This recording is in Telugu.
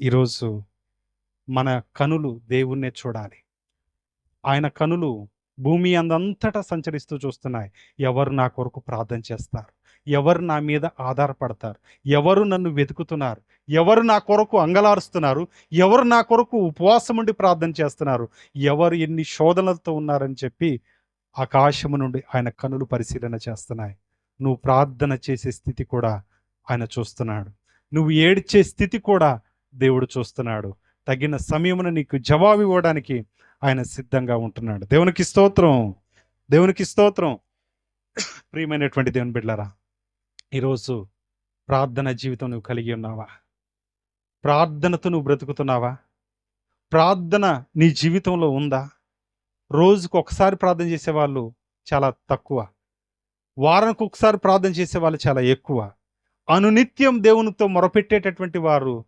ఈరోజు మన కనులు దేవుణ్ణే చూడాలి. ఆయన కనులు భూమి అందంతటా సంచరిస్తూ చూస్తున్నాయి. ఎవరు నా కొరకు ప్రార్థన చేస్తారు? ఎవరు నా మీద ఆధారపడతారు? ఎవరు నన్ను వెతుకుతున్నారు? ఎవరు నా కొరకు అంగలారుస్తున్నారు? ఎవరు నా కొరకు ఉపవాసం ఉండి ప్రార్థన చేస్తున్నారు? ఎవరు ఎన్ని శోధనలతో ఉన్నారని చెప్పి ఆకాశము నుండి ఆయన కనులు పరిశీలన చేస్తున్నాయి. నువ్వు ప్రార్థన చేసే స్థితి కూడా ఆయన చూస్తున్నాడు. నువ్వు ఏడ్చే స్థితి కూడా దేవుడు చూస్తున్నాడు. తగిన సమయమున నీకు జవాబు ఇవ్వడానికి ఆయన సిద్ధంగా ఉంటున్నాడు. దేవునికి స్తోత్రం, దేవునికి స్తోత్రం. ప్రియమైనటువంటి దేవుని బిడ్డలారా, ఈరోజు ప్రార్థన జీవితం నువ్వు కలిగి ఉన్నావా? ప్రార్థనతో నువ్వు బ్రతుకుతున్నావా? ప్రార్థన నీ జీవితంలో ఉందా? రోజుకు ఒకసారి ప్రార్థన చేసేవాళ్ళు చాలా తక్కువ. వారానికి ఒకసారి ప్రార్థన చేసేవాళ్ళు చాలా ఎక్కువ. అనునిత్యం దేవునితో మొరపెట్టేటటువంటి వారు